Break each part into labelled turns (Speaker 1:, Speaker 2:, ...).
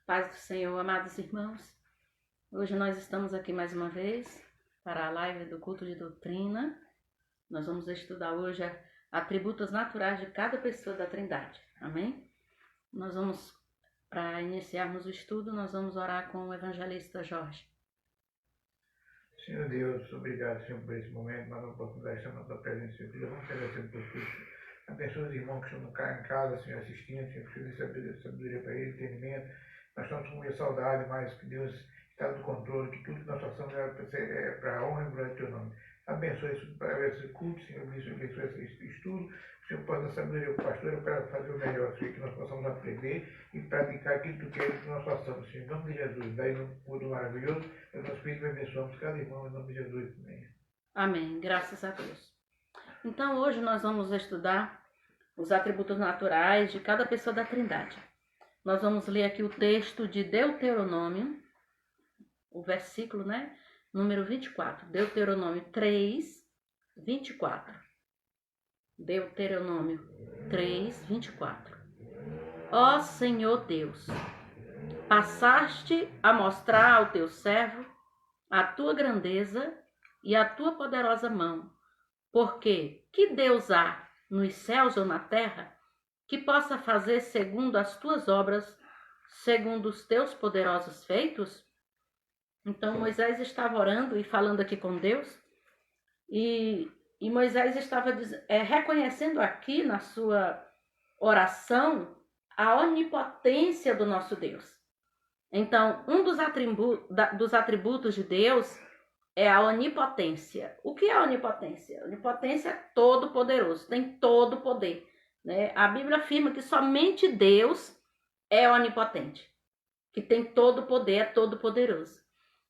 Speaker 1: Paz do Senhor, amados irmãos. Hoje nós estamos aqui mais uma vez para a live do culto de doutrina. Nós vamos estudar hoje atributos naturais de cada pessoa da Trindade. Amém? Nós vamos, para iniciarmos o estudo, nós vamos orar com o evangelista Jorge.
Speaker 2: Senhor Deus, obrigado, Senhor, por esse momento, mais uma oportunidade de chamar a tua presença, Senhor. Vamos agradecer por tudo. Abençoa os irmãos que estão cá em casa, Senhor, assistindo, Senhor, que de sabedoria para ele, entendimento. Nós estamos com muita saudade, mas que Deus está no controle, que tudo que nós façamos é para a honra e glória do teu nome. Abençoe esse culto, Senhor, abençoe esse estudo. O Senhor pode dar sabedoria para o pastor para fazer o melhor, Senhor, que nós possamos aprender e praticar aquilo que tu queres que nós façamos, Senhor. Em nome de Jesus, daí no culto maravilhoso, eu nosso Espírito abençoamos cada irmão, em nome de Jesus. Amém.
Speaker 1: Amém, graças a Deus. Então hoje nós vamos estudar os atributos naturais de cada pessoa da Trindade. Nós vamos ler aqui o texto de Deuteronômio, o versículo, número 24. Deuteronômio 3, 24. Deuteronômio 3, 24. Ó Senhor Deus, passaste a mostrar ao teu servo a tua grandeza e a tua poderosa mão, porque que Deus há nos céus ou na terra que possa fazer segundo as tuas obras, segundo os teus poderosos feitos? Então Moisés estava orando e falando aqui com Deus, e Moisés estava reconhecendo aqui na sua oração a onipotência do nosso Deus. Então, um dos atributos de Deus é a onipotência. O que é a onipotência? A onipotência é todo poderoso, tem todo o poder. A Bíblia afirma que somente Deus é onipotente, que tem todo o poder, é todo poderoso.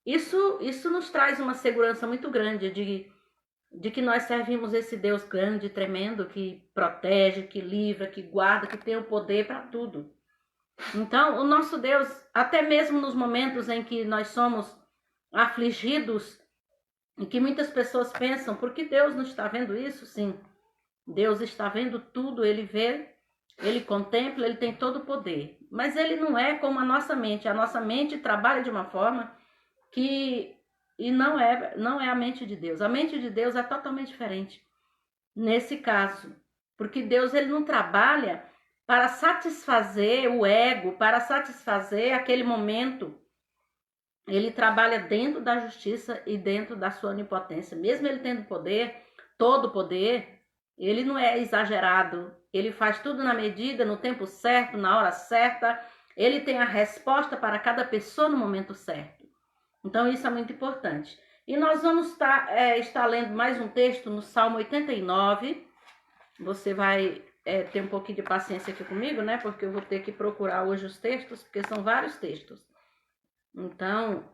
Speaker 1: Isso nos traz uma segurança muito grande de que nós servimos esse Deus grande, tremendo, que protege, que livra, que guarda, que tem o poder para tudo. Então, o nosso Deus, até mesmo nos momentos em que nós somos afligidos, em que muitas pessoas pensam, por que Deus não está vendo isso? Sim, Deus está vendo tudo, ele vê, ele contempla, ele tem todo o poder. Mas ele não é como a nossa mente trabalha de uma forma que não é a mente de Deus. A mente de Deus é totalmente diferente nesse caso, porque Deus ele não trabalha para satisfazer o ego, para satisfazer aquele momento. Ele trabalha dentro da justiça e dentro da sua onipotência. Mesmo ele tendo poder, todo poder, ele não é exagerado. Ele faz tudo na medida, no tempo certo, na hora certa. Ele tem a resposta para cada pessoa no momento certo. Então isso é muito importante. E nós vamos estar lendo mais um texto no Salmo 89. Você vai ter um pouquinho de paciência aqui comigo, porque eu vou ter que procurar hoje os textos, porque são vários textos. Então,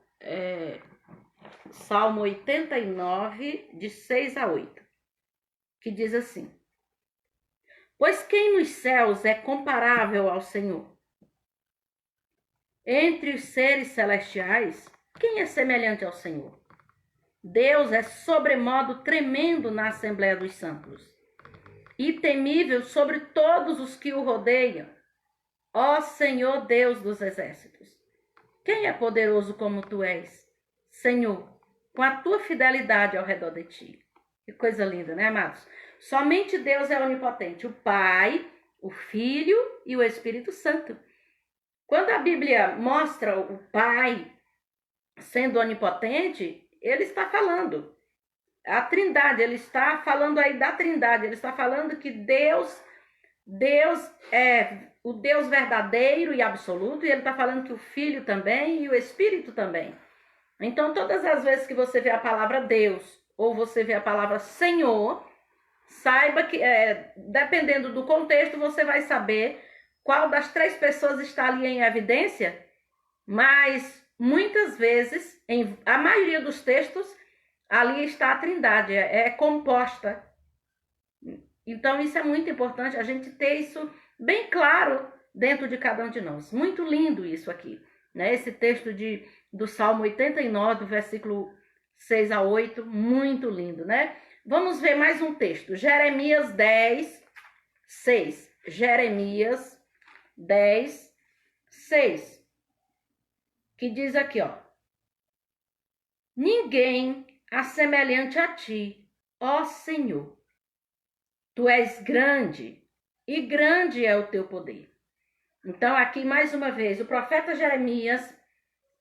Speaker 1: Salmo 89, de 6 a 8, que diz assim: Pois quem nos céus é comparável ao Senhor? Entre os seres celestiais, quem é semelhante ao Senhor? Deus é sobremodo tremendo na Assembleia dos Santos, e temível sobre todos os que o rodeiam. Ó Senhor Deus dos exércitos, quem é poderoso como tu és, Senhor, com a tua fidelidade ao redor de ti? Que coisa linda, amados? Somente Deus é onipotente, o Pai, o Filho e o Espírito Santo. Quando a Bíblia mostra o Pai sendo onipotente, ele está falando a Trindade, ele está falando aí da Trindade, ele está falando que Deus é o Deus verdadeiro e absoluto, e ele está falando que o Filho também e o Espírito também. Então, todas as vezes que você vê a palavra Deus ou você vê a palavra Senhor, saiba que, dependendo do contexto, você vai saber qual das três pessoas está ali em evidência, mas muitas vezes, a maioria dos textos, ali está a Trindade, é composta. Então, isso é muito importante, a gente ter isso bem claro dentro de cada um de nós. Muito lindo isso aqui, esse texto do Salmo 89, do versículo 6 a 8, muito lindo, Vamos ver mais um texto, Jeremias 10, 6. Jeremias 10, 6. que diz aqui, ó: ninguém assemelhante a ti, ó Senhor. Tu és grande, e grande é o teu poder. Então, aqui, mais uma vez, o profeta Jeremias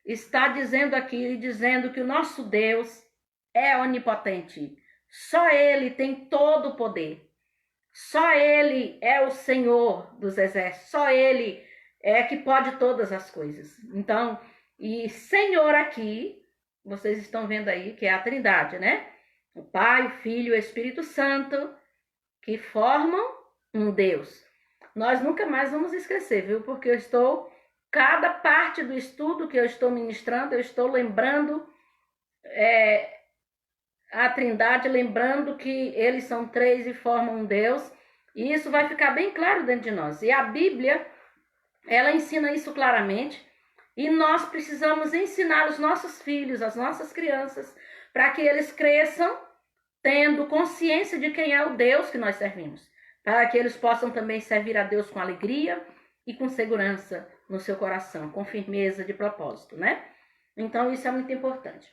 Speaker 1: está dizendo aqui, dizendo que o nosso Deus é onipotente. Só Ele tem todo o poder. Só Ele é o Senhor dos exércitos. Só Ele é que pode todas as coisas. Então, e Senhor aqui, vocês estão vendo aí que é a Trindade, né? O Pai, o Filho e o Espírito Santo, que formam um Deus. Nós nunca mais vamos esquecer, viu? Porque eu estou, cada parte do estudo que eu estou ministrando, eu estou lembrando a Trindade, lembrando que eles são três e formam um Deus. E isso vai ficar bem claro dentro de nós. E a Bíblia, ela ensina isso claramente. E nós precisamos ensinar os nossos filhos, as nossas crianças, para que eles cresçam tendo consciência de quem é o Deus que nós servimos, para que eles possam também servir a Deus com alegria e com segurança no seu coração, com firmeza de propósito, né? Então, isso é muito importante.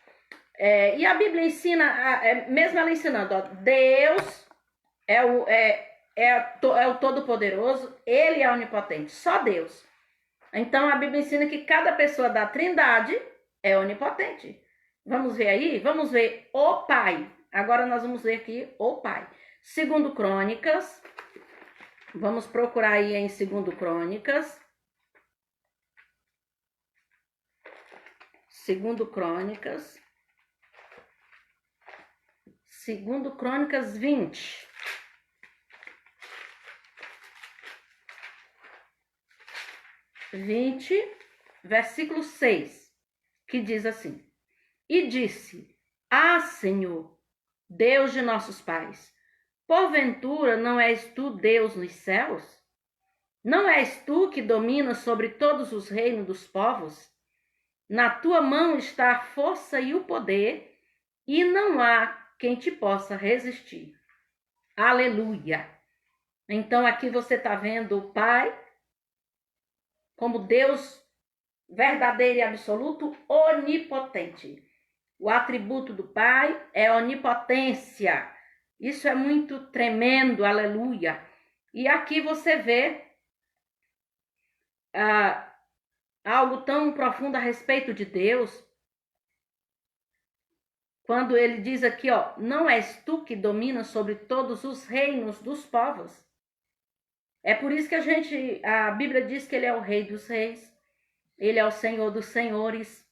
Speaker 1: E a Bíblia ensina, mesmo ela ensinando, ó, Deus é o Todo-Poderoso, Ele é onipotente, só Deus. Então, a Bíblia ensina que cada pessoa da Trindade é onipotente. Vamos ver aí? Vamos ver o Pai. Agora nós vamos ver aqui o Pai. Segundo Crônicas, vamos procurar aí em Segundo Crônicas. Segundo Crônicas 20. Versículo 6, que diz assim: e disse: ah, Senhor, Deus de nossos pais, porventura não és tu Deus nos céus? Não és tu que dominas sobre todos os reinos dos povos? Na tua mão está a força e o poder, e não há quem te possa resistir. Aleluia! Então aqui você está vendo o Pai como Deus verdadeiro e absoluto, onipotente. O atributo do Pai é onipotência. Isso é muito tremendo, aleluia. E aqui você vê algo tão profundo a respeito de Deus, quando ele diz aqui, ó, não és tu que dominas sobre todos os reinos dos povos. É por isso que a Bíblia diz que ele é o Rei dos Reis, ele é o Senhor dos Senhores,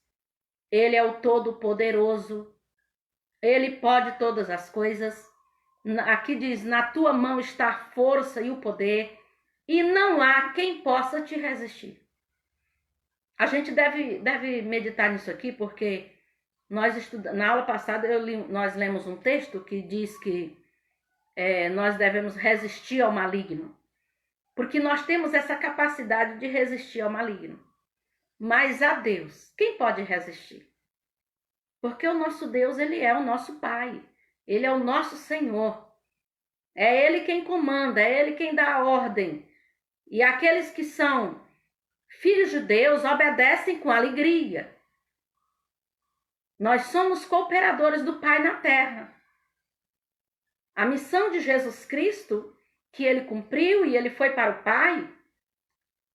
Speaker 1: ele é o Todo-Poderoso, ele pode todas as coisas. Aqui diz, na tua mão está a força e o poder, e não há quem possa te resistir. A gente deve meditar nisso aqui, porque na aula passada nós lemos um texto que diz que nós devemos resistir ao maligno, porque nós temos essa capacidade de resistir ao maligno. Mas a Deus, quem pode resistir? Porque o nosso Deus, ele é o nosso Pai, ele é o nosso Senhor. É ele quem comanda, é ele quem dá a ordem. E aqueles que são filhos de Deus obedecem com alegria. Nós somos cooperadores do Pai na terra. A missão de Jesus Cristo, que ele cumpriu e ele foi para o Pai,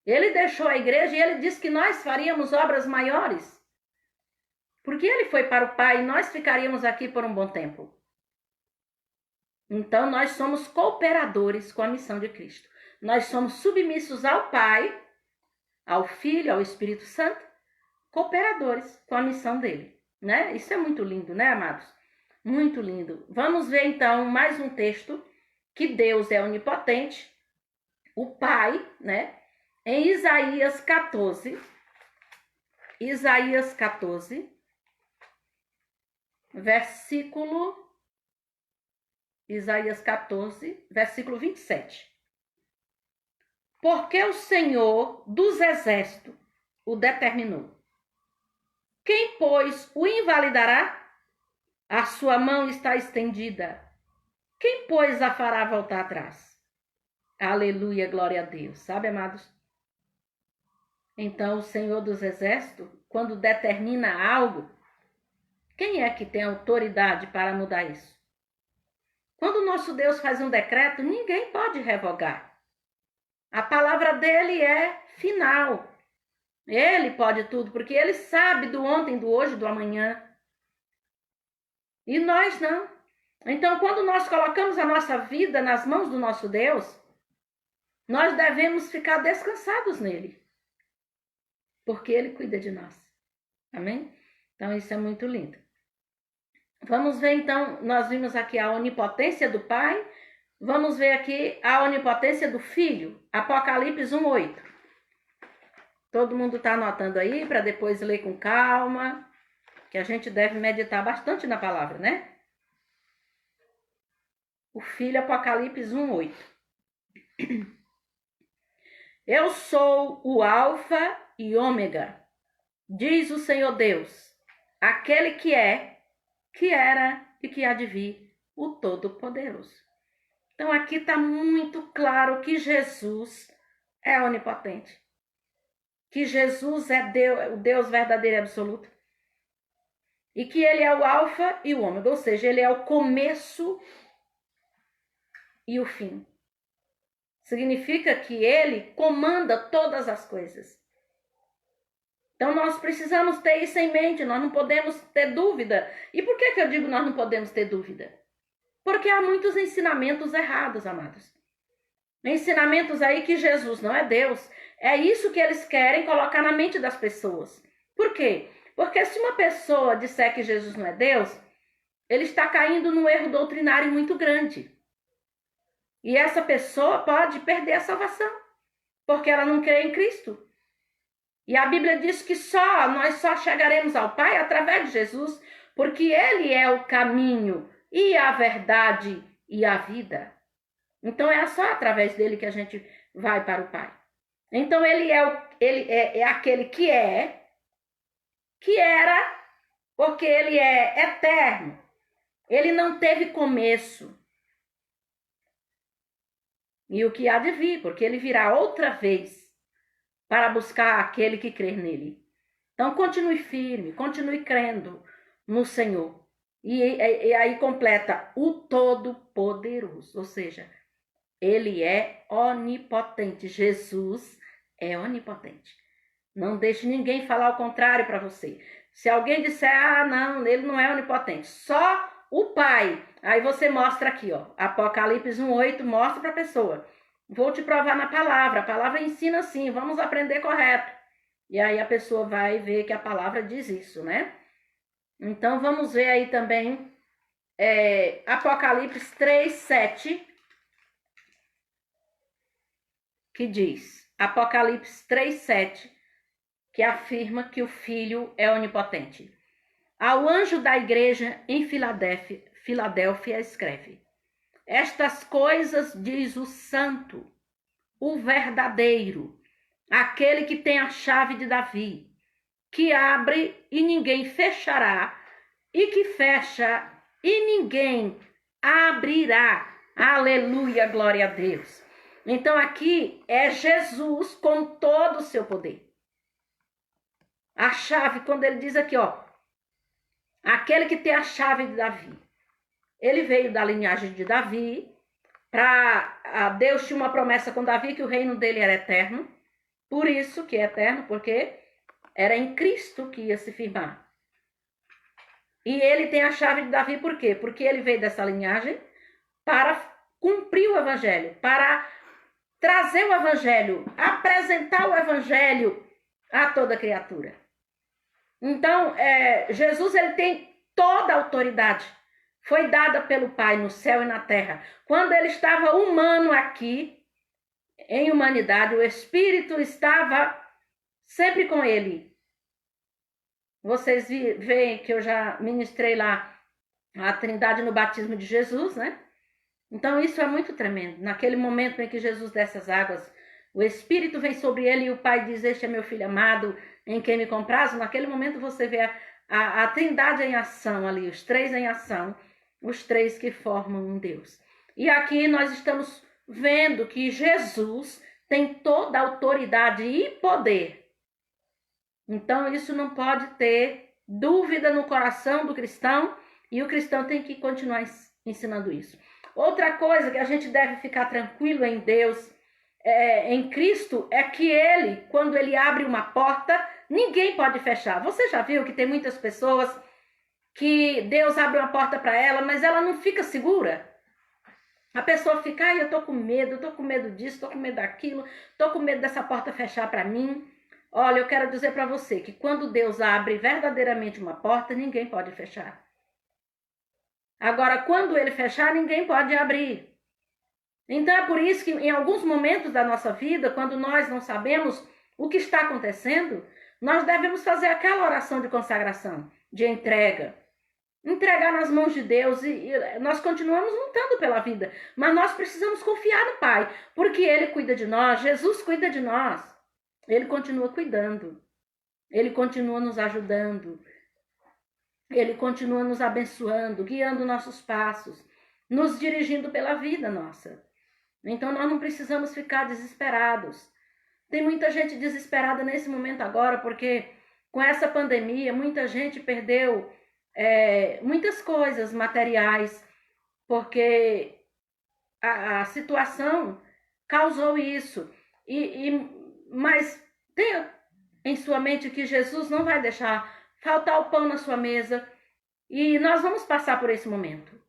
Speaker 1: ele deixou a igreja e ele disse que nós faríamos obras maiores. Porque ele foi para o Pai e nós ficaríamos aqui por um bom tempo. Então, nós somos cooperadores com a missão de Cristo. Nós somos submissos ao Pai, ao Filho, ao Espírito Santo, cooperadores com a missão dele, né? Isso é muito lindo, né, amados? Muito lindo. Vamos ver, então, mais um texto que Deus é onipotente, o Pai, né? Em Isaías 14, versículo 27. Porque o Senhor dos exércitos o determinou. Quem, pois, o invalidará? A sua mão está estendida. Quem, pois, a fará voltar atrás? Aleluia, glória a Deus. Sabe, amados? Então, o Senhor dos Exércitos, quando determina algo, quem é que tem autoridade para mudar isso? Quando o nosso Deus faz um decreto, ninguém pode revogar. A palavra dele é final. Ele pode tudo, porque ele sabe do ontem, do hoje, do amanhã. E nós não. Então, quando nós colocamos a nossa vida nas mãos do nosso Deus, nós devemos ficar descansados nele. Porque ele cuida de nós. Amém? Então, isso é muito lindo. Vamos ver, então, nós vimos aqui a onipotência do Pai. Vamos ver aqui a onipotência do Filho. Apocalipse 1:8. Todo mundo está anotando aí para depois ler com calma, que a gente deve meditar bastante na palavra, né? O Filho, Apocalipse 1:8. Eu sou o Alfa e Ômega, diz o Senhor Deus, aquele que é, que era e que há de vir, o Todo-Poderoso. Então aqui está muito claro que Jesus é onipotente. Que Jesus é Deus, o Deus verdadeiro e absoluto. E que ele é o alfa e o ômega, ou seja, ele é o começo e o fim. Significa que ele comanda todas as coisas. Então nós precisamos ter isso em mente, nós não podemos ter dúvida. E por que eu digo nós não podemos ter dúvida? Porque há muitos ensinamentos errados, amados. Ensinamentos aí que Jesus não é Deus. É isso que eles querem colocar na mente das pessoas. Por quê? Porque se uma pessoa disser que Jesus não é Deus, ele está caindo num erro doutrinário muito grande. E essa pessoa pode perder a salvação, porque ela não crê em Cristo. E a Bíblia diz que nós só chegaremos ao Pai através de Jesus, porque ele é o caminho e a verdade e a vida. Então é só através dele que a gente vai para o Pai. Então ele é aquele que era, porque ele é eterno. Ele não teve começo. E o que há de vir, porque ele virá outra vez para buscar aquele que crer nele. Então continue firme, continue crendo no Senhor. E aí completa o Todo-Poderoso, ou seja, ele é onipotente. Jesus é onipotente. Não deixe ninguém falar o contrário para você. Se alguém disser, não, ele não é onipotente, só o Pai. Aí você mostra aqui, ó, Apocalipse 1:8, mostra para a pessoa. Vou te provar na palavra. A palavra ensina assim, vamos aprender correto. E aí a pessoa vai ver que a palavra diz isso, né? Então vamos ver aí também Apocalipse 3:7, que diz, Apocalipse 3:7, que afirma que o Filho é onipotente. Ao anjo da igreja em Filadélfia escreve: estas coisas diz o santo, o verdadeiro, aquele que tem a chave de Davi, que abre e ninguém fechará, e que fecha e ninguém abrirá. Aleluia, glória a Deus. Então aqui é Jesus com todo o seu poder. A chave, quando ele diz aqui, ó, aquele que tem a chave de Davi. Ele veio da linhagem de Davi. Deus tinha uma promessa com Davi que o reino dele era eterno. Por isso que é eterno, porque era em Cristo que ia se firmar. E ele tem a chave de Davi por quê? Porque ele veio dessa linhagem para cumprir o evangelho, para trazer o evangelho, apresentar o evangelho a toda criatura. Então, Jesus ele tem toda a autoridade. Foi dada pelo Pai no céu e na terra. Quando ele estava humano aqui, em humanidade, o Espírito estava sempre com ele. Vocês veem que eu já ministrei lá a Trindade no batismo de Jesus, né? Então isso é muito tremendo. Naquele momento em que Jesus desce as águas, o Espírito vem sobre ele e o Pai diz: este é meu filho amado, em quem me comprazo. Naquele momento você vê a Trindade em ação ali, os três em ação, os três que formam um Deus. E aqui nós estamos vendo que Jesus tem toda a autoridade e poder Então, isso não pode ter dúvida no coração do cristão, e o cristão tem que continuar ensinando isso. Outra coisa que a gente deve ficar tranquilo em Deus, em Cristo, é que Ele, quando Ele abre uma porta, ninguém pode fechar. Você já viu que tem muitas pessoas que Deus abre uma porta para ela, mas ela não fica segura? A pessoa fica, eu tô com medo disso, tô com medo daquilo, tô com medo dessa porta fechar para mim. Olha, eu quero dizer para você que quando Deus abre verdadeiramente uma porta, ninguém pode fechar. Agora, quando Ele fechar, ninguém pode abrir. Então é por isso que em alguns momentos da nossa vida, quando nós não sabemos o que está acontecendo, nós devemos fazer aquela oração de consagração, de entrega. Entregar nas mãos de Deus, e nós continuamos lutando pela vida, mas nós precisamos confiar no Pai, porque Ele cuida de nós, Jesus cuida de nós, Ele continua cuidando, Ele continua nos ajudando, Ele continua nos abençoando, guiando nossos passos, nos dirigindo pela vida nossa. Então nós não precisamos ficar desesperados. Tem muita gente desesperada nesse momento agora, porque com essa pandemia muita gente perdeu muitas coisas materiais, porque a situação causou isso. Mas tenha em sua mente que Jesus não vai deixar faltar o pão na sua mesa, e nós vamos passar por esse momento.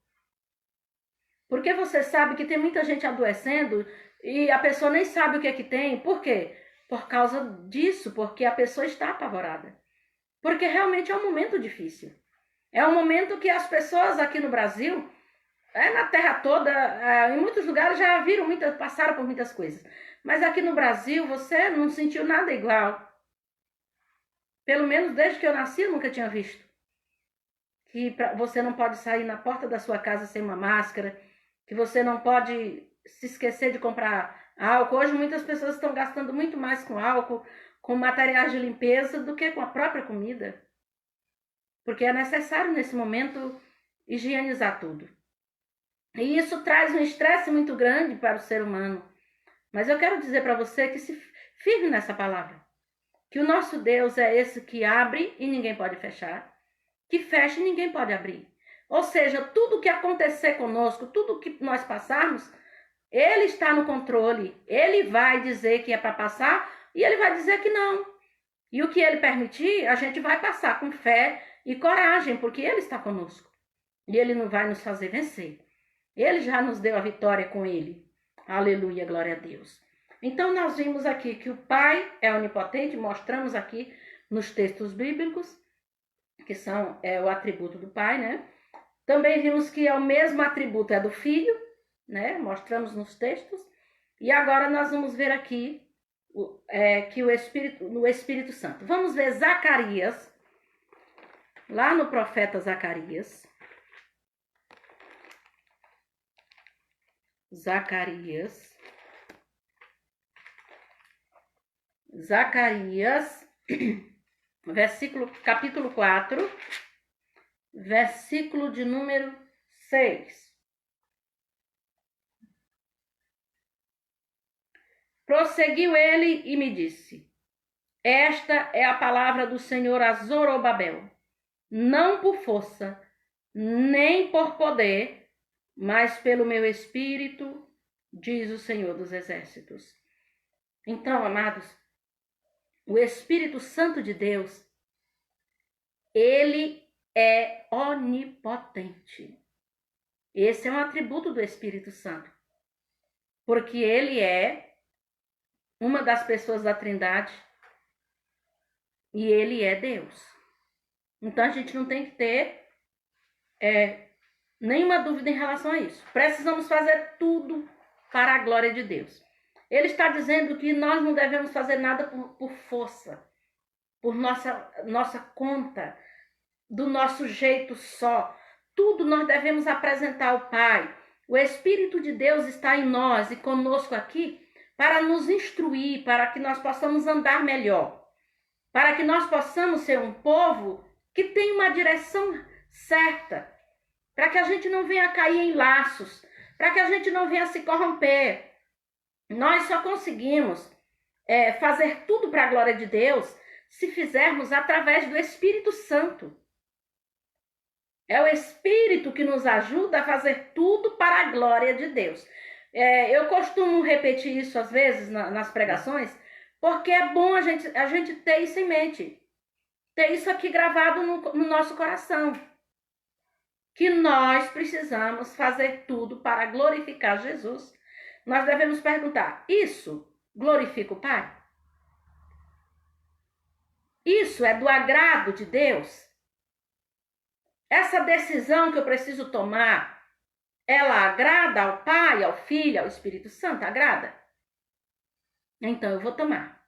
Speaker 1: Porque você sabe que tem muita gente adoecendo e a pessoa nem sabe o que é que tem. Por quê? Por causa disso, porque a pessoa está apavorada. Porque realmente é um momento difícil. É um momento que as pessoas aqui no Brasil, na terra toda, em muitos lugares já viram, passaram por muitas coisas. Mas aqui no Brasil você não sentiu nada igual. Pelo menos desde que eu nasci eu nunca tinha visto. Que você não pode sair na porta da sua casa sem uma máscara, que você não pode se esquecer de comprar álcool. Hoje muitas pessoas estão gastando muito mais com álcool, com materiais de limpeza, do que com a própria comida. Porque é necessário, nesse momento, higienizar tudo. E isso traz um estresse muito grande para o ser humano. Mas eu quero dizer para você que se firme nessa palavra. Que o nosso Deus é esse que abre e ninguém pode fechar. Que fecha e ninguém pode abrir. Ou seja, tudo que acontecer conosco, tudo que nós passarmos, Ele está no controle. Ele vai dizer que é para passar e Ele vai dizer que não. E o que Ele permitir, a gente vai passar com fé e coragem, porque Ele está conosco. E Ele não vai nos fazer vencer. Ele já nos deu a vitória com Ele. Aleluia, glória a Deus. Então nós vimos aqui que o Pai é onipotente, mostramos aqui nos textos bíblicos, que são o atributo do Pai, né? Também vimos que o mesmo atributo é do Filho, né? Mostramos nos textos. E agora nós vamos ver aqui que o Espírito Santo. Vamos ver Zacarias, lá no profeta Zacarias. Zacarias, capítulo 4, versículo de número 6. Prosseguiu ele e me disse: esta é a palavra do Senhor a Zorobabel, não por força, nem por poder, mas pelo meu espírito, diz o Senhor dos Exércitos. Então, amados, o Espírito Santo de Deus, ele é onipotente. Esse é um atributo do Espírito Santo, porque ele é uma das pessoas da Trindade e ele é Deus. Então a gente não tem que ter nenhuma dúvida em relação a isso. Precisamos fazer tudo para a glória de Deus. Ele está dizendo que nós não devemos fazer nada por força, por nossa conta, do nosso jeito só. Tudo nós devemos apresentar ao Pai. O Espírito de Deus está em nós e conosco aqui para nos instruir, para que nós possamos andar melhor, para que nós possamos ser um povo que tem uma direção certa, para que a gente não venha cair em laços, para que a gente não venha se corromper. Nós só conseguimos fazer tudo para a glória de Deus se fizermos através do Espírito Santo. É o Espírito que nos ajuda a fazer tudo para a glória de Deus. Eu costumo repetir isso às vezes nas pregações, porque é bom a gente ter isso em mente. Ter isso aqui gravado no nosso coração. Que nós precisamos fazer tudo para glorificar Jesus. Nós devemos perguntar, isso glorifica o Pai? Isso é do agrado de Deus? Essa decisão que eu preciso tomar, ela agrada ao Pai, ao Filho, ao Espírito Santo? Agrada? Então eu vou tomar.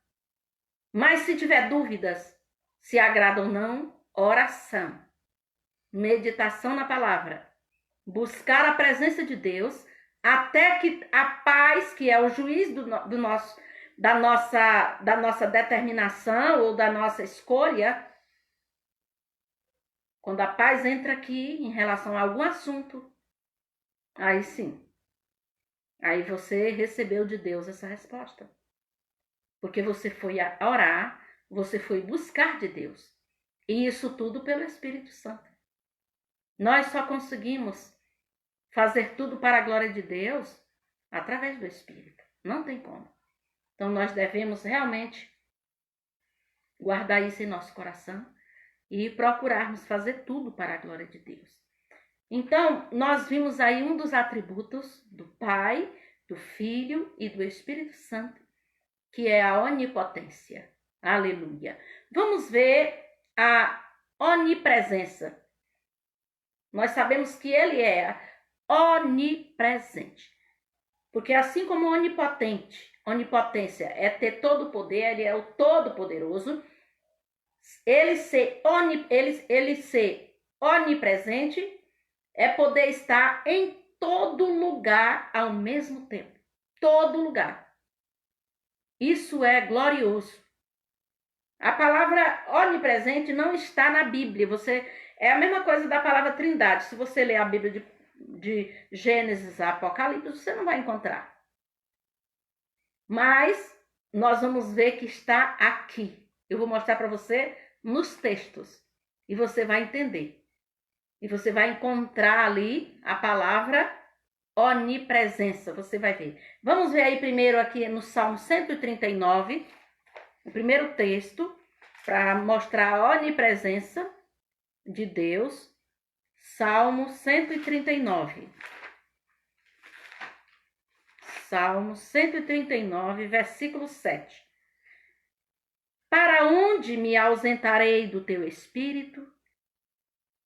Speaker 1: Mas se tiver dúvidas, se agrada ou não, oração, meditação na palavra, buscar a presença de Deus, até que a paz, que é o juiz da nossa determinação ou da nossa escolha, quando a paz entra aqui em relação a algum assunto, aí sim, aí você recebeu de Deus essa resposta. Porque você foi orar, você foi buscar de Deus. E isso tudo pelo Espírito Santo. Nós só conseguimos fazer tudo para a glória de Deus através do Espírito. Não tem como. Então nós devemos realmente guardar isso em nosso coração e procurarmos fazer tudo para a glória de Deus. Então, nós vimos aí um dos atributos do Pai, do Filho e do Espírito Santo, que é a onipotência. Aleluia. Vamos ver a onipresença. Nós sabemos que ele é onipresente. Porque assim como onipotência é ter todo o poder, ele é o todo-poderoso, ele ser onipresente é poder estar em todo lugar ao mesmo tempo. Todo lugar. Isso é glorioso. A palavra onipresente não está na Bíblia. É a mesma coisa da palavra trindade. Se você ler a Bíblia de Gênesis a Apocalipse, você não vai encontrar. Mas nós vamos ver que está aqui. Eu vou mostrar para você nos textos. E você vai entender. E você vai encontrar ali a palavra onipresença. Você vai ver. Vamos ver aí primeiro aqui no Salmo 139. O primeiro texto para mostrar a onipresença de Deus. Salmo 139. Salmo 139, versículo 7. Para onde me ausentarei do teu espírito?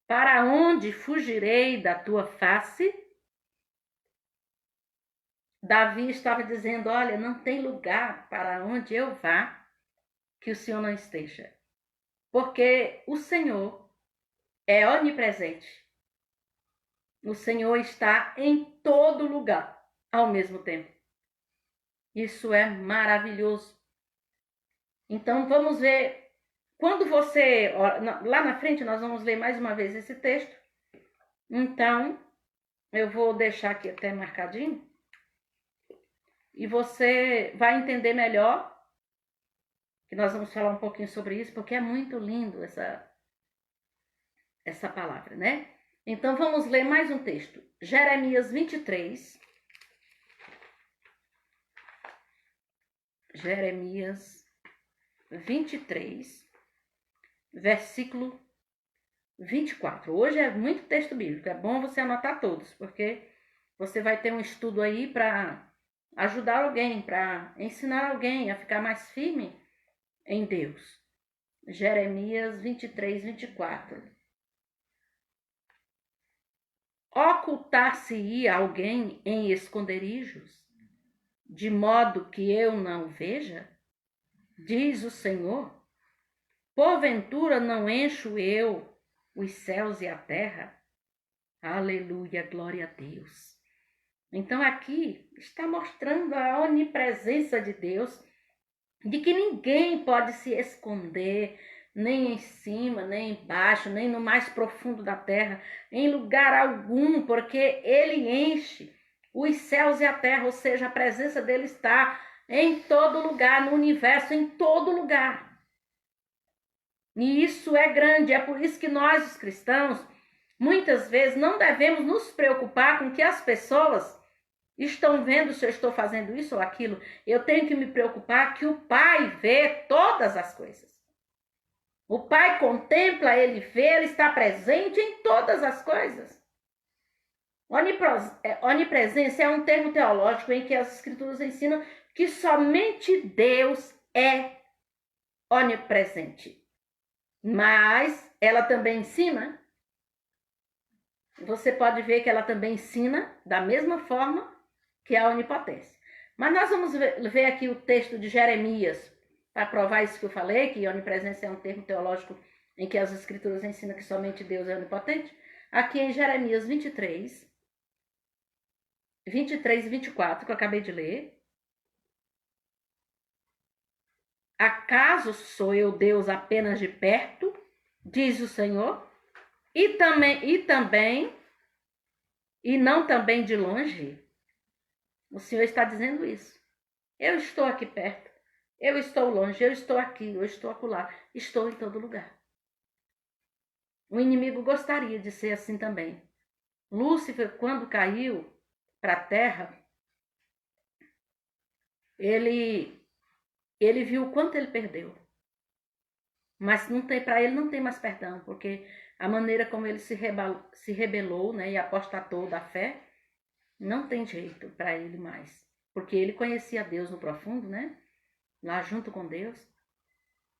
Speaker 1: Para onde fugirei da tua face? Davi estava dizendo, olha, não tem lugar para onde eu vá que o Senhor não esteja. Porque o Senhor é onipresente. O Senhor está em todo lugar ao mesmo tempo. Isso é maravilhoso. Então vamos ver, quando você, lá na frente nós vamos ler mais uma vez esse texto. Então, eu vou deixar aqui até marcadinho. E você vai entender melhor, que nós vamos falar um pouquinho sobre isso, porque é muito lindo essa palavra, né? Então vamos ler mais um texto. Jeremias 23. Jeremias 23, versículo 24. Hoje é muito texto bíblico, é bom você anotar todos, porque você vai ter um estudo aí para ajudar alguém, para ensinar alguém a ficar mais firme em Deus. Jeremias 23, 24. Ocultar-se-ia alguém em esconderijos, de modo que eu não veja? Diz o Senhor. Porventura não encho eu os céus e a terra? Aleluia, glória a Deus. Então aqui está mostrando a onipresença de Deus, de que ninguém pode se esconder, nem em cima, nem embaixo, nem no mais profundo da terra, em lugar algum, porque ele enche os céus e a terra, ou seja, a presença dele está em todo lugar, no universo, em todo lugar. E isso é grande, é por isso que nós, os cristãos, muitas vezes não devemos nos preocupar com que as pessoas estão vendo se eu estou fazendo isso ou aquilo. Eu tenho que me preocupar que o Pai vê todas as coisas. O Pai contempla, ele vê, ele está presente em todas as coisas. Onipresença é um termo teológico em que as Escrituras ensinam que somente Deus é onipresente. Mas ela também ensina, você pode ver que ela também ensina da mesma forma que a onipotência. Mas nós vamos ver aqui o texto de Jeremias, para provar isso que eu falei, que onipresença é um termo teológico em que as Escrituras ensinam que somente Deus é onipotente. Aqui em Jeremias 23 e 24, que eu acabei de ler. Acaso sou eu Deus apenas de perto, diz o Senhor, e não também de longe? O Senhor está dizendo isso. Eu estou aqui perto, eu estou longe, eu estou aqui, eu estou acolá, estou em todo lugar. O inimigo gostaria de ser assim também. Lúcifer, quando caiu para a terra, ele viu o quanto ele perdeu. Mas para ele não tem mais perdão, porque a maneira como ele se rebelou, né, e apostatou da fé, não tem jeito para ele mais. Porque ele conhecia Deus no profundo, né? Lá junto com Deus.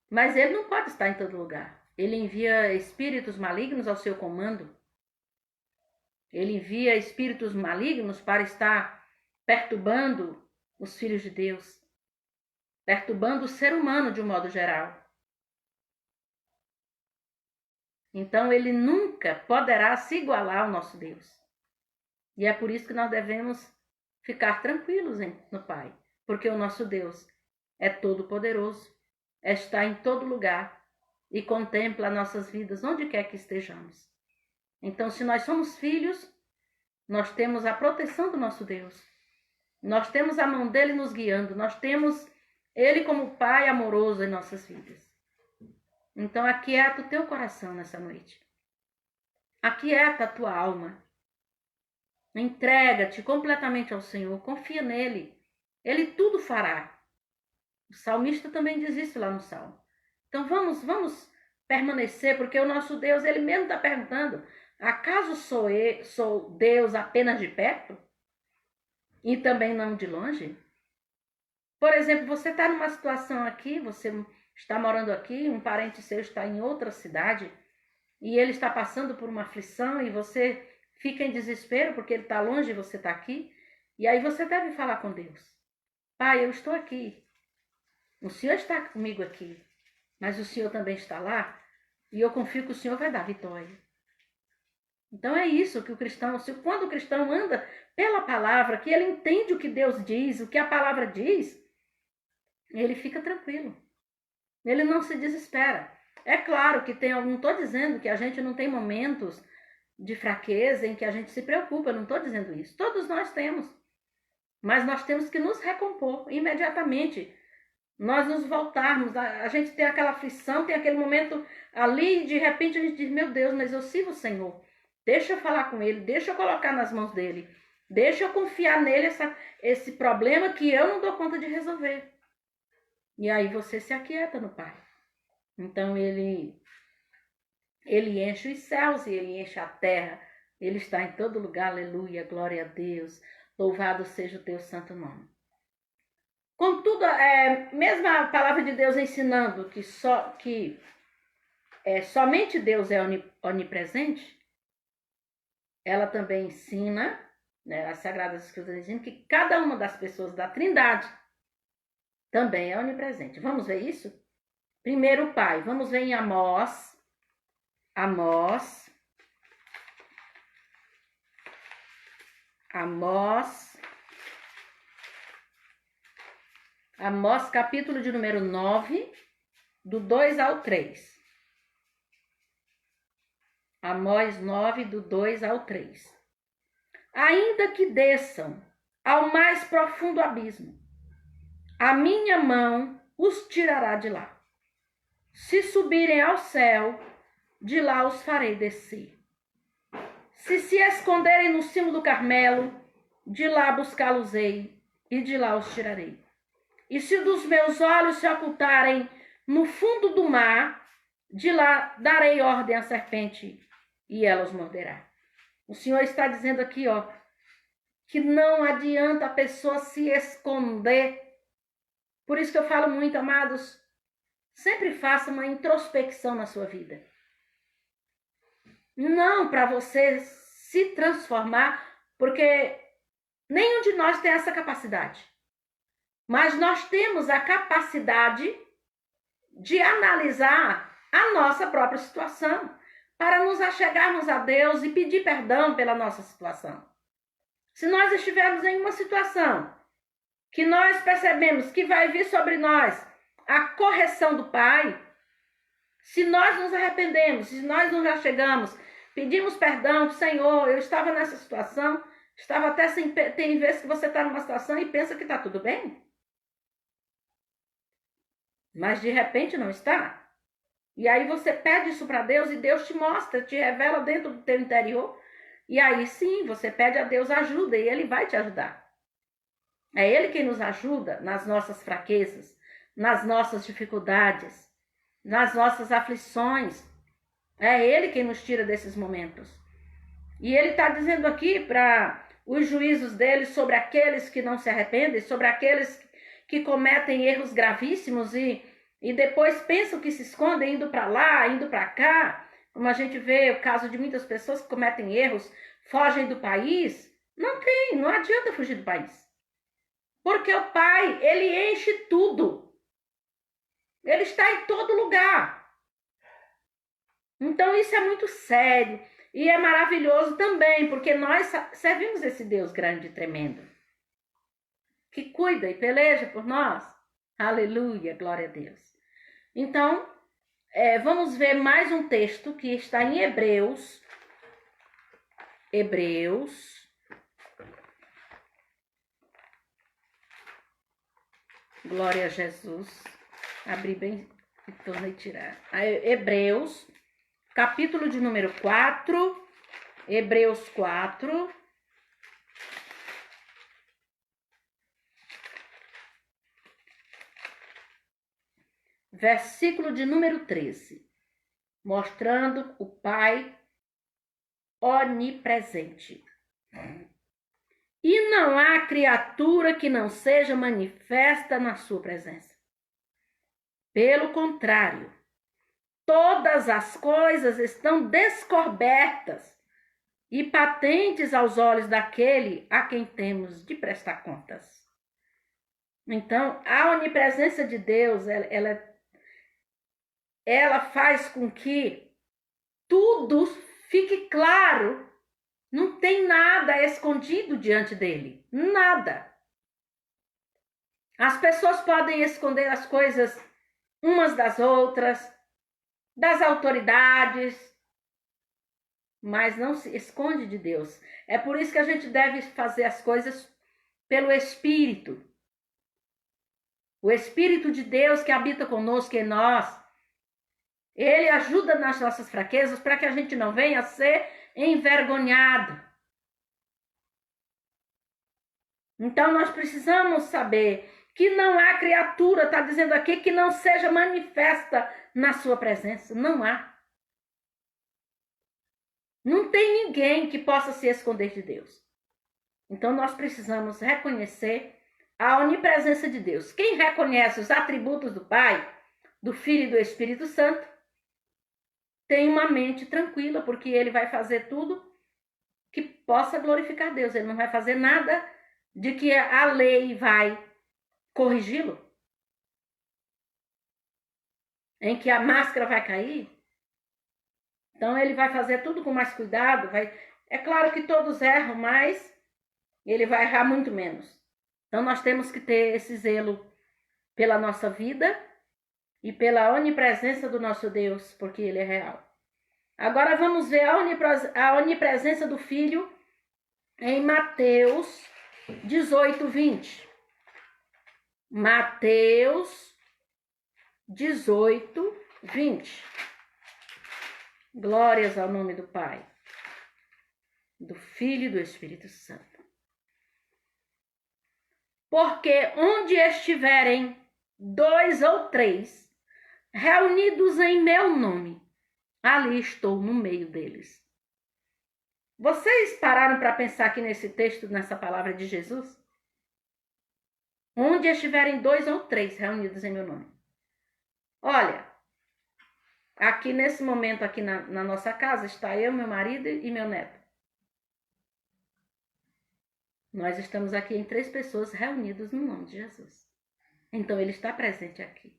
Speaker 1: Mas ele não pode estar em todo lugar. Ele envia espíritos malignos ao seu comando. Ele envia espíritos malignos para estar perturbando os filhos de Deus. Perturbando o ser humano de um modo geral. Então ele nunca poderá se igualar ao nosso Deus. E é por isso que nós devemos ficar tranquilos no Pai. Porque o nosso Deus é todo-poderoso, está em todo lugar e contempla nossas vidas onde quer que estejamos. Então, se nós somos filhos, nós temos a proteção do nosso Deus. Nós temos a mão dele nos guiando, nós temos ele como Pai amoroso em nossas vidas. Então, aquieta o teu coração nessa noite. Aquieta a tua alma. Entrega-te completamente ao Senhor, confia nele. Ele tudo fará. O salmista também diz isso lá no Salmo. Então vamos permanecer, porque o nosso Deus, ele mesmo está perguntando, acaso sou Deus apenas de perto? E também não de longe? Por exemplo, você está numa situação aqui, você está morando aqui, um parente seu está em outra cidade, e ele está passando por uma aflição, e você fica em desespero, porque ele está longe e você está aqui, e aí você deve falar com Deus. Pai, eu estou aqui. O Senhor está comigo aqui, mas o Senhor também está lá, e eu confio que o Senhor vai dar vitória. Então é isso que o cristão, quando o cristão anda pela palavra, que ele entende o que Deus diz, o que a palavra diz, ele fica tranquilo. Ele não se desespera. É claro que não estou dizendo que a gente não tem momentos de fraqueza em que a gente se preocupa, eu não estou dizendo isso. Todos nós temos. Mas nós temos que nos recompor imediatamente. Nós nos voltarmos, a gente tem aquela aflição, tem aquele momento ali, e de repente a gente diz, meu Deus, mas eu sirvo o Senhor. Deixa eu falar com Ele, deixa eu colocar nas mãos dEle. Deixa eu confiar nele esse problema que eu não dou conta de resolver. E aí você se aquieta no Pai. Então ele enche os céus e ele enche a terra. Ele está em todo lugar, aleluia, glória a Deus. Louvado seja o teu santo nome. Contudo, mesmo a palavra de Deus ensinando que somente Deus é onipresente, ela também ensina, né, as Sagradas Escrituras ensinam que cada uma das pessoas da Trindade também é onipresente. Vamos ver isso? Primeiro o Pai. Vamos ver em Amós. Amós capítulo de número 9, do 2 ao 3. Amós 9, do 2 ao 3. Ainda que desçam ao mais profundo abismo, a minha mão os tirará de lá. Se subirem ao céu, de lá os farei descer. Se esconderem no cimo do Carmelo, de lá buscá-los-ei, e de lá os tirarei. E se dos meus olhos se ocultarem no fundo do mar, de lá darei ordem à serpente, e ela os morderá. O Senhor está dizendo aqui, que não adianta a pessoa se esconder. Por isso que eu falo muito, amados, sempre faça uma introspecção na sua vida. Não para você se transformar, porque nenhum de nós tem essa capacidade. Mas nós temos a capacidade de analisar a nossa própria situação, para nos achegarmos a Deus e pedir perdão pela nossa situação. Se nós estivermos em uma situação que nós percebemos que vai vir sobre nós a correção do Pai, se nós nos arrependemos, se nós nos achegamos, pedimos perdão, Senhor, eu estava nessa situação, estava até sem... Tem vezes que você está numa situação e pensa que está tudo bem, mas de repente não está. E aí você pede isso para Deus e Deus te mostra, te revela dentro do teu interior. E aí sim, você pede a Deus ajuda e Ele vai te ajudar. É Ele quem nos ajuda nas nossas fraquezas, nas nossas dificuldades, nas nossas aflições. É Ele quem nos tira desses momentos. E Ele está dizendo aqui para os juízos dele sobre aqueles que não se arrependem, sobre aqueles que cometem erros gravíssimos e depois pensam que se escondem indo para lá, indo para cá. Como a gente vê o caso de muitas pessoas que cometem erros, fogem do país. Não adianta fugir do país. Porque o Pai, Ele enche tudo. Ele está em todo lugar. Então isso é muito sério e é maravilhoso também, porque nós servimos esse Deus grande e tremendo, que cuida e peleja por nós. Aleluia, glória a Deus. Então, vamos ver mais um texto que está em Hebreus. Glória a Jesus. Abri bem e tornei tirar. Hebreus, capítulo de número 4. Hebreus 4. Versículo de número 13, mostrando o Pai onipresente. E não há criatura que não seja manifesta na sua presença. Pelo contrário, todas as coisas estão descobertas e patentes aos olhos daquele a quem temos de prestar contas. Então, a onipresença de Deus, ela faz com que tudo fique claro. Não tem nada escondido diante dele. Nada. As pessoas podem esconder as coisas umas das outras, das autoridades, mas não se esconde de Deus. É por isso que a gente deve fazer as coisas pelo Espírito. O Espírito de Deus que habita conosco em nós, Ele ajuda nas nossas fraquezas para que a gente não venha a ser envergonhado. Então nós precisamos saber que não há criatura, está dizendo aqui, que não seja manifesta na sua presença. Não há. Não tem ninguém que possa se esconder de Deus. Então nós precisamos reconhecer a onipresença de Deus. Quem reconhece os atributos do Pai, do Filho e do Espírito Santo, tem uma mente tranquila, porque ele vai fazer tudo que possa glorificar Deus. Ele não vai fazer nada de que a lei vai corrigi-lo, em que a máscara vai cair. Então ele vai fazer tudo com mais cuidado. É claro que todos erram, mas ele vai errar muito menos. Então nós temos que ter esse zelo pela nossa vida e pela onipresença do nosso Deus, porque Ele é real. Agora vamos ver a onipresença do Filho em Mateus 18, 20. Mateus 18, 20. Glórias ao nome do Pai, do Filho e do Espírito Santo. Porque onde estiverem 2 ou 3 reunidos em meu nome, ali estou no meio deles. Vocês pararam para pensar aqui nesse texto, nessa palavra de Jesus? Onde estiverem 2 ou 3 reunidos em meu nome. Olha, aqui nesse momento, aqui na nossa casa, está eu, meu marido e meu neto. Nós estamos aqui em 3 pessoas reunidas no nome de Jesus. Então, ele está presente aqui.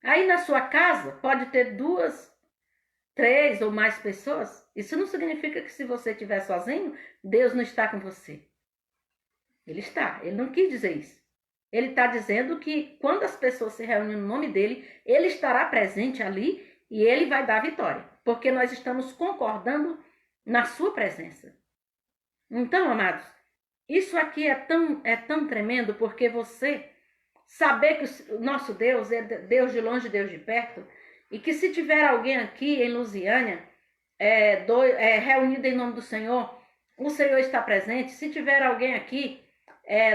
Speaker 1: Aí na sua casa, pode ter 2, 3 ou mais pessoas. Isso não significa que se você estiver sozinho, Deus não está com você. Ele está. Ele não quis dizer isso. Ele está dizendo que quando as pessoas se reúnem no nome dele, ele estará presente ali e ele vai dar vitória. Porque nós estamos concordando na sua presença. Então, amados, isso aqui é tão tremendo porque você saber que o nosso Deus é Deus de longe, Deus de perto, e que se tiver alguém aqui em Lusiânia reunido em nome do Senhor, o Senhor está presente. Se tiver alguém aqui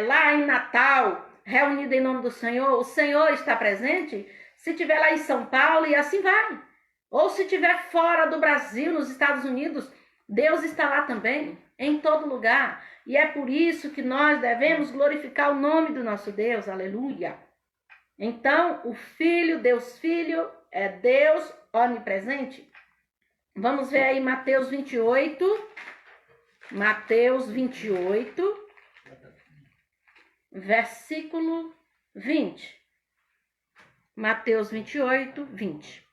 Speaker 1: lá em Natal, reunido em nome do Senhor, o Senhor está presente. Se tiver lá em São Paulo, e assim vai. Ou se tiver fora do Brasil, nos Estados Unidos, Deus está lá também, em todo lugar. E é por isso que nós devemos glorificar o nome do nosso Deus. Aleluia. Então, o Filho, Deus Filho, é Deus onipresente. Vamos ver aí Mateus 28. Mateus 28, versículo 20. Mateus 28, 20.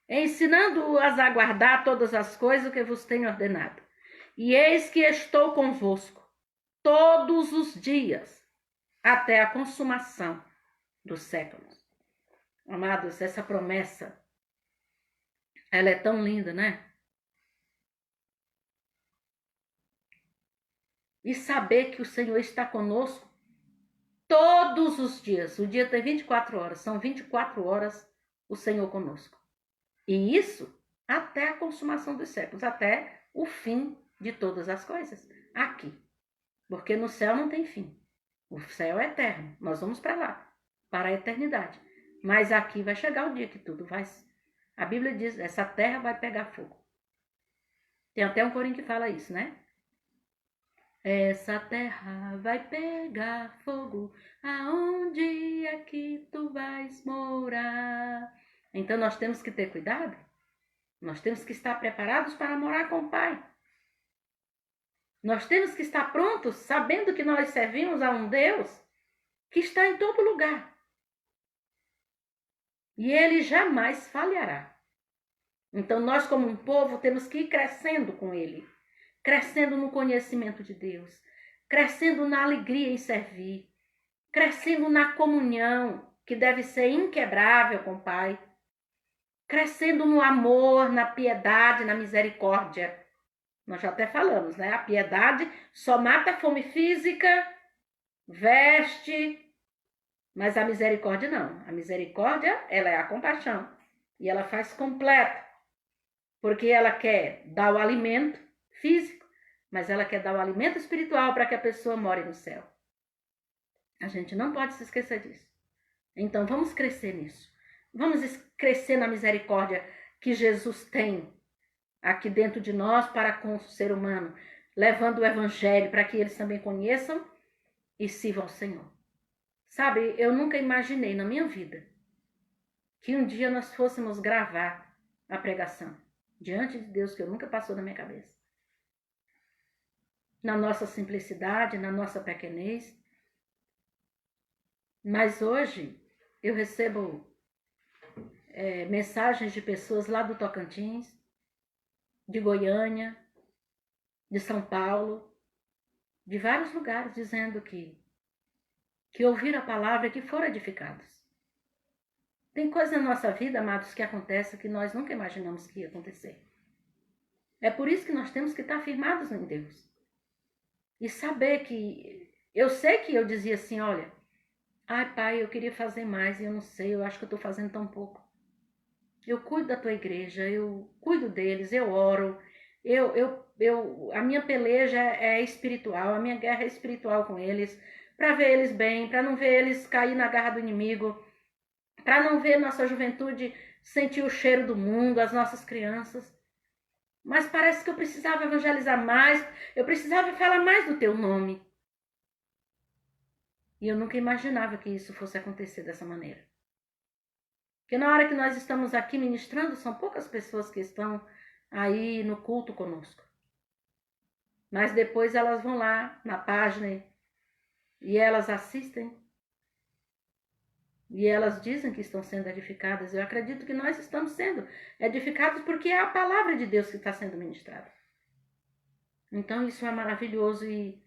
Speaker 1: Ensinando-as a guardar todas as coisas que vos tenho ordenado. E eis que estou convosco todos os dias, até a consumação dos séculos. Amados, essa promessa, ela é tão linda, né? E saber que o Senhor está conosco todos os dias. O dia tem 24 horas, são 24 horas o Senhor conosco. E isso até a consumação dos séculos, até o fim de todas as coisas, aqui. Porque no céu não tem fim. O céu é eterno, nós vamos para lá, para a eternidade. Mas aqui vai chegar o dia que tudo vai... A Bíblia diz, essa terra vai pegar fogo. Tem até um corinho que fala isso, né? Essa terra vai pegar fogo, aonde é que tu vais morar? Então nós temos que ter cuidado, nós temos que estar preparados para morar com o Pai. Nós temos que estar prontos, sabendo que nós servimos a um Deus que está em todo lugar. E Ele jamais falhará. Então nós como um povo temos que ir crescendo com Ele. Crescendo no conhecimento de Deus, crescendo na alegria em servir, crescendo na comunhão, que deve ser inquebrável com o Pai, crescendo no amor, na piedade, na misericórdia. Nós já até falamos, né? A piedade só mata a fome física, veste, mas a misericórdia não. A misericórdia, ela é a compaixão, e ela faz completa, porque ela quer dar o alimento físico, mas ela quer dar o alimento espiritual para que a pessoa more no céu. A gente não pode se esquecer disso. Então vamos crescer nisso. Vamos crescer na misericórdia que Jesus tem aqui dentro de nós para com o ser humano, levando o evangelho para que eles também conheçam e sirvam ao Senhor. Sabe, eu nunca imaginei na minha vida que um dia nós fôssemos gravar a pregação diante de Deus, que eu nunca passou na minha cabeça. Na nossa simplicidade, na nossa pequenez. Mas hoje eu recebo mensagens de pessoas lá do Tocantins, de Goiânia, de São Paulo, de vários lugares, dizendo que ouviram a palavra e que foram edificados. Tem coisa na nossa vida, amados, que acontece que nós nunca imaginamos que ia acontecer. É por isso que nós temos que estar firmados em Deus. E saber que... Eu sei que eu dizia assim, olha, Ai, Pai, eu queria fazer mais e eu não sei, eu acho que eu estou fazendo tão pouco. Eu cuido da tua igreja, eu cuido deles, eu oro, a minha peleja é espiritual, a minha guerra é espiritual com eles, para ver eles bem, para não ver eles cair na garra do inimigo, para não ver nossa juventude sentir o cheiro do mundo, as nossas crianças. Mas parece que eu precisava evangelizar mais, eu precisava falar mais do teu nome. E eu nunca imaginava que isso fosse acontecer dessa maneira. Porque na hora que nós estamos aqui ministrando, são poucas pessoas que estão aí no culto conosco. Mas depois elas vão lá na página e elas assistem. E elas dizem que estão sendo edificadas. Eu acredito que nós estamos sendo edificados porque é a palavra de Deus que está sendo ministrada. Então isso é maravilhoso e